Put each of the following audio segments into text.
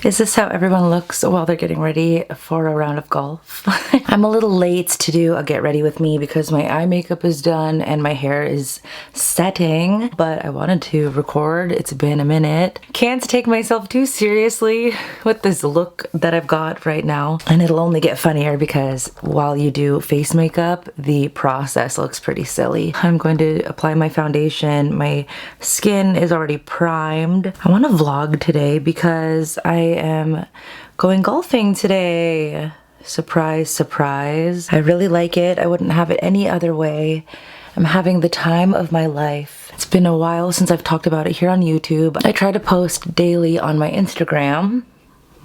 Is this how everyone looks while they're getting ready for a round of golf? I'm a little late to do a get ready with me because my eye makeup is done and my hair is setting, but I wanted to record. It's been a minute. Can't take myself too seriously with this look that I've got right now. And it'll only get funnier because while you do face makeup, the process looks pretty silly. I'm going to apply my foundation. My skin is already primed. I want to vlog today because I am going golfing today. Surprise, surprise. I really like it. I wouldn't have it any other way. I'm having the time of my life. It's been a while since I've talked about it here on YouTube. I try to post daily on my Instagram,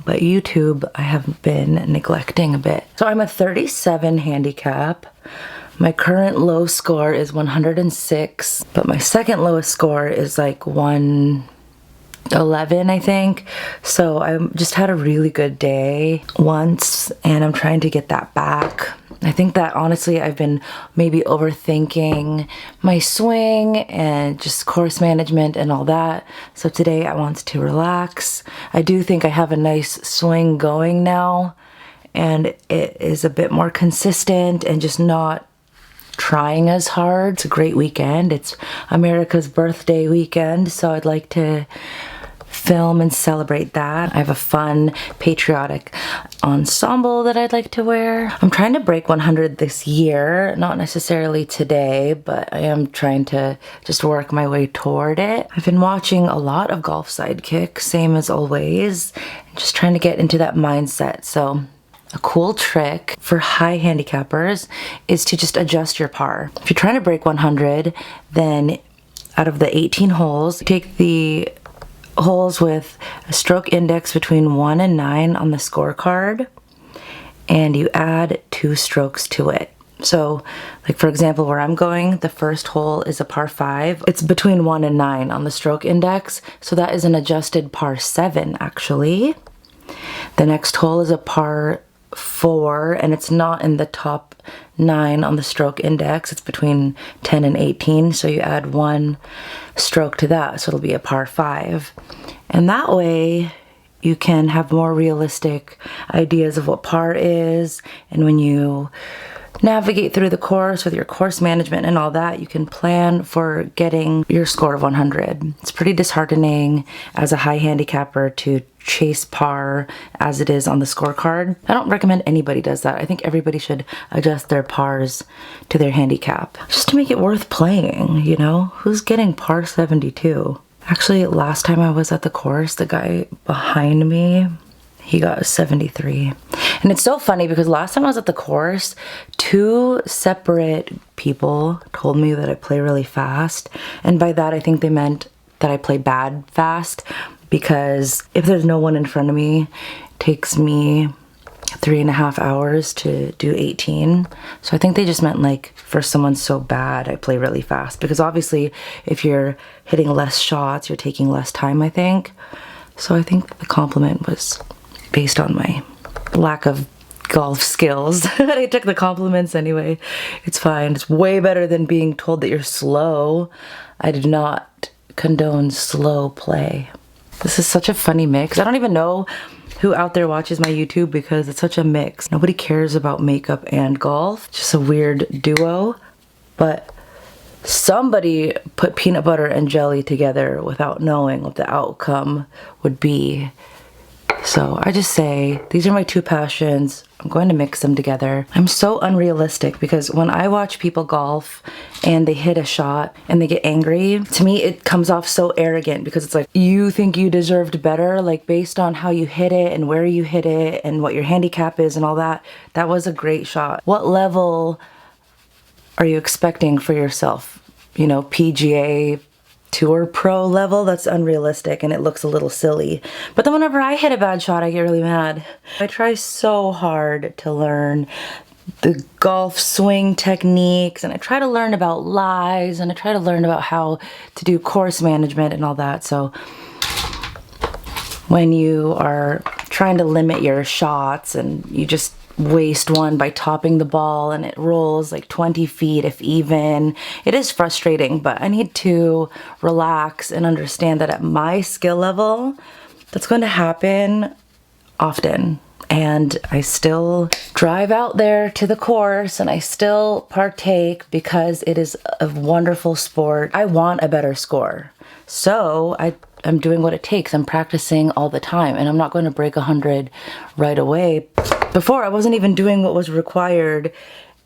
but YouTube I have been neglecting a bit. So I'm a 37 handicap. My current low score is 106, but my second lowest score is like 111, I think. So I just had a really good day once and I'm trying to get that back. I think that honestly I've been maybe overthinking my swing and just course management and all that. So today I want to relax. I do think I have a nice swing going now and it is a bit more consistent and just not trying as hard. It's a great weekend. It's America's birthday weekend, so I'd like to film and celebrate that. I have a fun patriotic ensemble that I'd like to wear. I'm trying to break 100 this year, not necessarily today, but I am trying to just work my way toward it. I've been watching a lot of Golf Sidekick, same as always, just trying to get into that mindset. So a cool trick for high handicappers is to just adjust your par. If you're trying to break 100, then out of the 18 holes, take the holes with a stroke index between 1 and 9 on the scorecard, and you add 2 strokes to it. So, like for example, where I'm going, the first hole is a par 5. It's between 1 and 9 on the stroke index, so that is an adjusted par 7 actually. The next hole is a par 4 and it's not in the top 9 on the stroke index. It's between 10 and 18, so you add 1 stroke to that, so it'll be a par 5. And that way you can have more realistic ideas of what par is, and when you navigate through the course with your course management and all that, you can plan for getting your score of 100. It's pretty disheartening as a high handicapper to chase par as it is on the scorecard. I don't recommend anybody does that. I think everybody should adjust their pars to their handicap just to make it worth playing, you know? Who's getting par 72? Actually, last time I was at the course, the guy behind me, he got a 73. And it's so funny because last time I was at the course, 2 separate people told me that I play really fast. And by that, I think they meant that I play bad fast, because if there's no one in front of me, it takes me 3.5 hours to do 18. So I think they just meant like for someone so bad, I play really fast. Because obviously if you're hitting less shots, you're taking less time, I think. So I think the compliment was based on my lack of golf skills. I took the compliments anyway. It's fine. It's way better than being told that you're slow. I do not condone slow play. This is such a funny mix. I don't even know who out there watches my YouTube because it's such a mix. Nobody cares about makeup and golf. It's just a weird duo. But somebody put peanut butter and jelly together without knowing what the outcome would be. So I just say, these are my 2 passions. I'm going to mix them together. I'm so unrealistic because when I watch people golf and they hit a shot and they get angry, to me it comes off so arrogant because it's like, you think you deserved better, like based on how you hit it and where you hit it and what your handicap is and all that. That was a great shot. What level are you expecting for yourself? You know, PGA Tour pro level? That's unrealistic and it looks a little silly. But then whenever I hit a bad shot, I get really mad. I try so hard to learn the golf swing techniques, and I try to learn about lies, and I try to learn about how to do course management and all that. So when you are trying to limit your shots and you just waste one by topping the ball and it rolls like 20 feet if even, it is frustrating, but I need to relax and understand that at my skill level, that's going to happen often. And I still drive out there to the course and I still partake because it is a wonderful sport. I want a better score. So I'm doing what it takes. I'm practicing all the time and I'm not going to break 100 right away. Before I wasn't even doing what was required.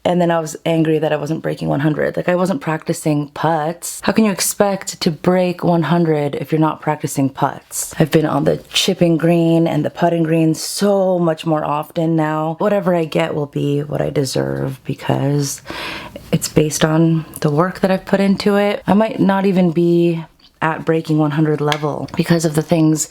And then I was angry that I wasn't breaking 100. Like I wasn't practicing putts. How can you expect to break 100 if you're not practicing putts? I've been on the chipping green and the putting green so much more often now. Whatever I get will be what I deserve because it's based on the work that I've put into it. I might not even be at breaking 100 level because of the things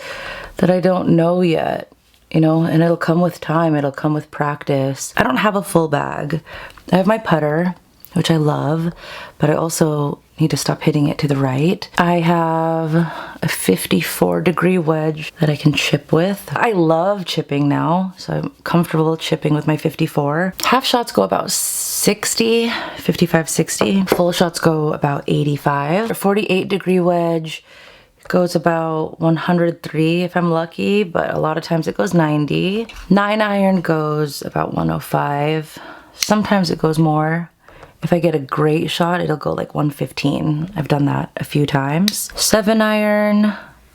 that I don't know yet. You know, and it'll come with time, it'll come with practice. I don't have a full bag. I have my putter, which I love, but I also need to stop hitting it to the right. I have a 54-degree wedge that I can chip with. I love chipping now, so I'm comfortable chipping with my 54. Half shots go about 60, 55, 60. Full shots go about 85. A 48-degree wedge goes about 103 if I'm lucky, but a lot of times it goes 90. 9-iron goes about 105. Sometimes it goes more. If I get a great shot, it'll go like 115. I've done that a few times. 7-iron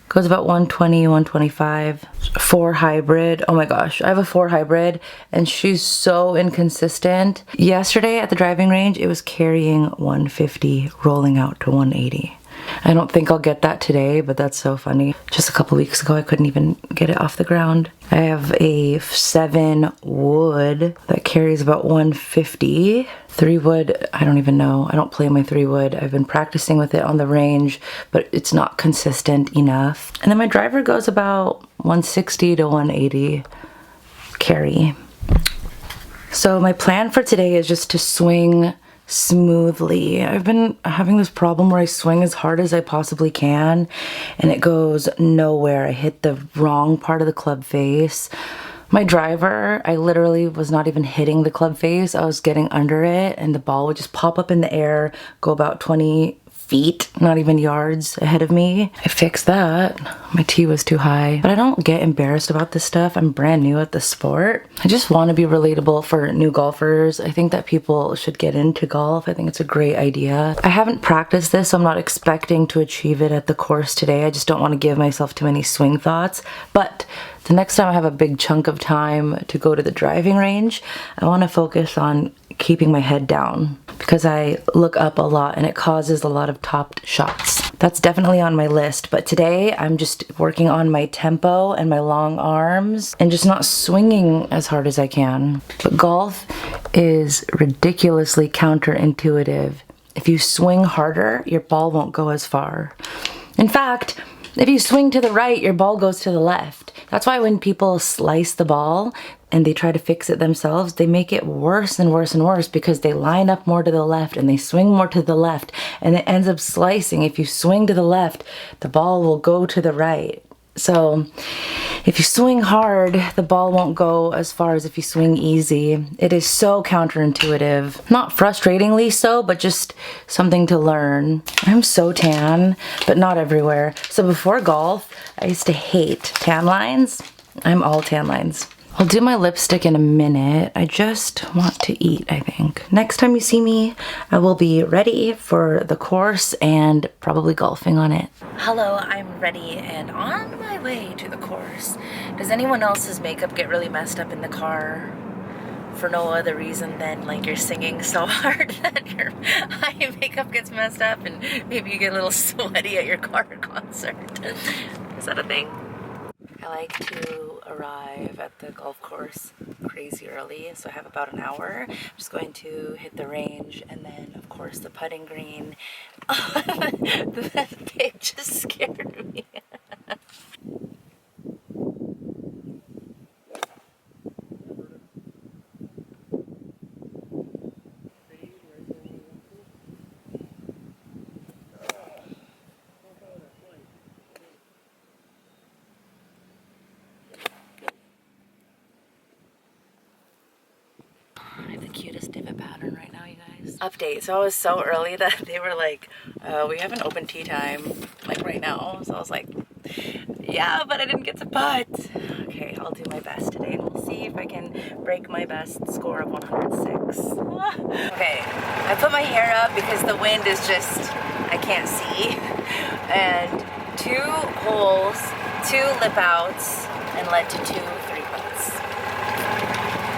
goes about 120, 125. 4 hybrid. Oh my gosh, I have a 4 hybrid and she's so inconsistent. Yesterday at the driving range, it was carrying 150, rolling out to 180. I don't think I'll get that today, but that's so funny. Just a couple weeks ago, I couldn't even get it off the ground. I have a 7 wood that carries about 150. 3 wood, I don't even know. I don't play my 3 wood. I've been practicing with it on the range, but it's not consistent enough. And then my driver goes about 160 to 180 carry. So my plan for today is just to swing smoothly. I've been having this problem where I swing as hard as I possibly can and it goes nowhere. I hit the wrong part of the club face. My driver, I literally was not even hitting the club face. I was getting under it and the ball would just pop up in the air, go about 20 feet, not even yards ahead of me. I fixed that. My tee was too high. But I don't get embarrassed about this stuff. I'm brand new at the sport. I just want to be relatable for new golfers. I think that people should get into golf. I think it's a great idea. I haven't practiced this, so I'm not expecting to achieve it at the course today. I just don't want to give myself too many swing thoughts. But the next time I have a big chunk of time to go to the driving range, I want to focus on keeping my head down because I look up a lot and it causes a lot of topped shots. That's definitely on my list, but today I'm just working on my tempo and my long arms and just not swinging as hard as I can. But golf is ridiculously counterintuitive. If you swing harder, your ball won't go as far. In fact, if you swing to the right, your ball goes to the left. That's why when people slice the ball and they try to fix it themselves, they make it worse and worse and worse because they line up more to the left and they swing more to the left and it ends up slicing. If you swing to the left, the ball will go to the right. So if you swing hard, the ball won't go as far as if you swing easy. It is so counterintuitive. Not frustratingly so, but just something to learn. I'm so tan, but not everywhere. So before golf, I used to hate tan lines. I'm all tan lines. I'll do my lipstick in a minute. I just want to eat, I think. Next time you see me, I will be ready for the course and probably golfing on it. Hello, I'm ready and on my way to the course. Does anyone else's makeup get really messed up in the car for no other reason than like you're singing so hard that your eye makeup gets messed up and maybe you get a little sweaty at your car concert? Is that a thing? I like to arrive at the golf course crazy early, so I have about an hour. I'm just going to hit the range and then, of course, the putting green. That pig just scared me. I have the cutest divot pattern right now, you guys. Update. So I was so early that they were like, we have an open tee time, like right now. So I was like, yeah, but I didn't get to putt. Okay. okay. I'll do my best today and we'll see if I can break my best score of 106. Okay, I put my hair up because the wind is just, I can't see. And 2 holes, 2 lip outs, and led to 2 3-putts.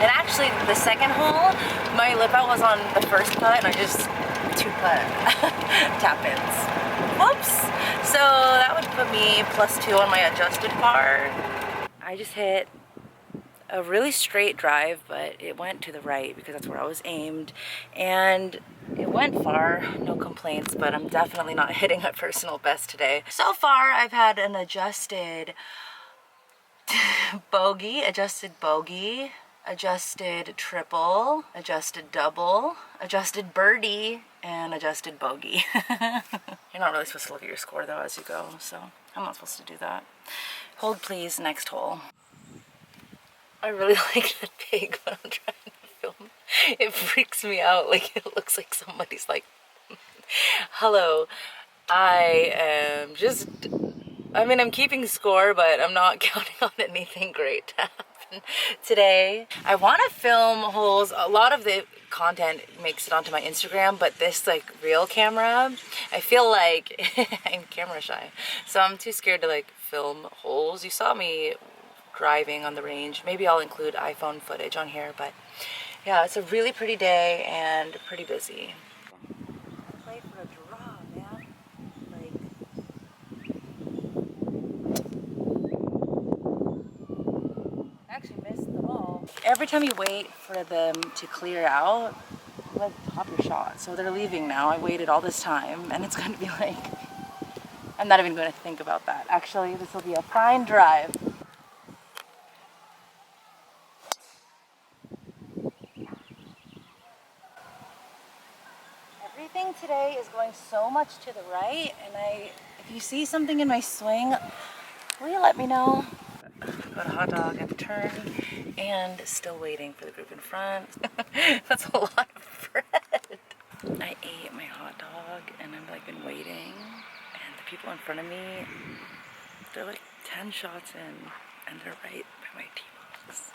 And actually, the second hole, my lip out was on the first putt, and I just 2-putt tap-ins. Whoops! So that would put me +2 on my adjusted par. I just hit a really straight drive, but it went to the right because that's where I was aimed. And it went far, no complaints, but I'm definitely not hitting my personal best today. So far, I've had an adjusted bogey, adjusted triple, adjusted double, adjusted birdie, and adjusted bogey. You're not really supposed to look at your score though as you go, so I'm not supposed to do that. Hold please, next hole. I really like the pig when I'm trying to film. It freaks me out, like it looks like somebody's like, hello, I am just, I mean, I'm keeping score, but I'm not counting on anything great to happen today. I want to film holes. A lot of the content makes it onto my Instagram, but this like real camera, I feel like I'm camera shy. So I'm too scared to like film holes. You saw me driving on the range. Maybe I'll include iPhone footage on here, but yeah, it's a really pretty day and pretty busy. Play for a draw, man. Like, actually missed the ball. Every time you wait for them to clear out, you like top your shot. So they're leaving now. I waited all this time and it's going to be like, I'm not even going to think about that. Actually, this will be a fine drive. Everything today is going so much to the right, and if you see something in my swing, will you let me know? Got a hot dog at the turn, and still waiting for the group in front. That's a lot of bread. I ate my hot dog, and I've like been waiting, and the people in front of me, they're like 10 shots in, and they're right by my tee box.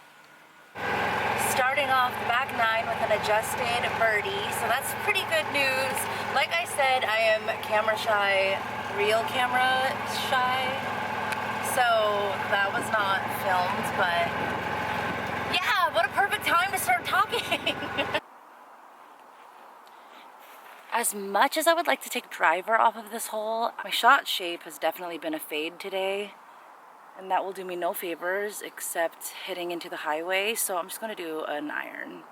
Starting off the back 9 with an adjusted birdie, so that's pretty good news. Like I said, I am camera shy, real camera shy, so that was not filmed, but yeah, what a perfect time to start talking. As much as I would like to take driver off of this hole, my shot shape has definitely been a fade today. And that will do me no favors except hitting into the highway, so I'm just gonna do an iron.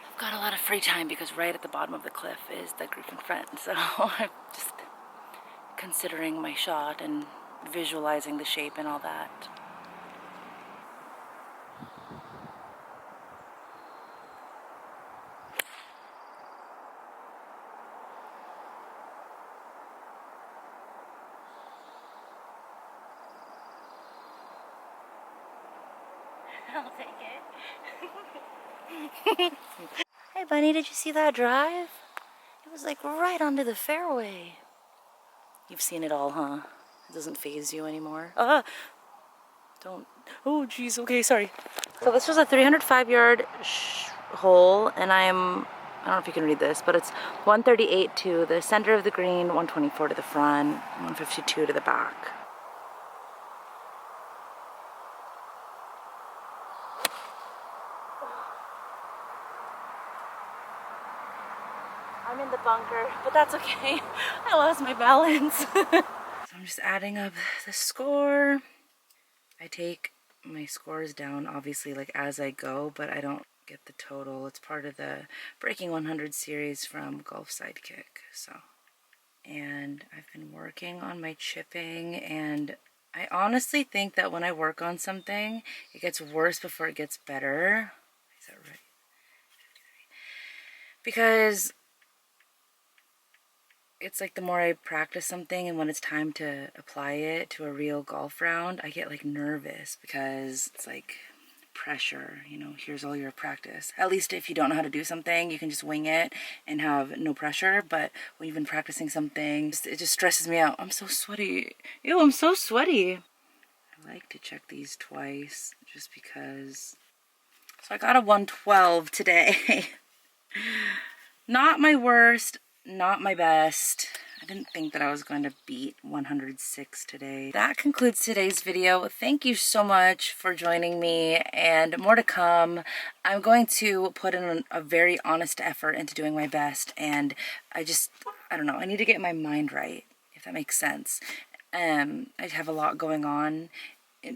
I've got a lot of free time because right at the bottom of the cliff is the group in front, so I'm just considering my shot and visualizing the shape and all that. I'll take it. Hey bunny, did you see that drive? It was like right onto the fairway. You've seen it all, huh? It doesn't faze you anymore. Don't. Oh geez, okay, sorry. So this was a 305-yard hole, and I don't know if you can read this, but it's 138 to the center of the green, 124 to the front, 152 to the back. I'm in the bunker, but that's okay. I lost my balance. So I'm just adding up the score. I take my scores down, obviously, like as I go, but I don't get the total. It's part of the Breaking 100 series from Golf Sidekick. So, and I've been working on my chipping, and I honestly think that when I work on something, it gets worse before it gets better. Is that right? Because it's like the more I practice something and when it's time to apply it to a real golf round, I get like nervous because it's like pressure, you know, here's all your practice. At least if you don't know how to do something, you can just wing it and have no pressure. But when you've been practicing something, it just stresses me out. I'm so sweaty. Ew, I'm so sweaty. I like to check these twice just because. So I got a 112 today. Not my worst, not my best. I didn't think that I was going to beat 106 today. That concludes today's video. Thank you so much for joining me, and more to come. I'm going to put in a very honest effort into doing my best, and I don't know, I need to get my mind right, if that makes sense. I have a lot going on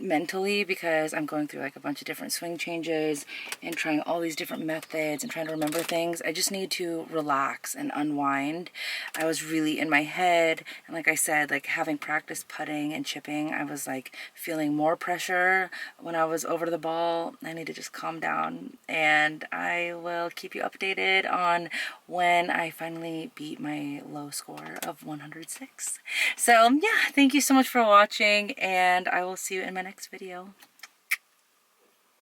mentally because I'm going through like a bunch of different swing changes and trying all these different methods and trying to remember things. I just need to relax and unwind. I was really in my head, and like I said, like having practiced putting and chipping, I was like feeling more pressure when I was over the ball. I need to just calm down, and I will keep you updated on when I finally beat my low score of 106. So yeah, thank you so much for watching, and I will see you in my next video.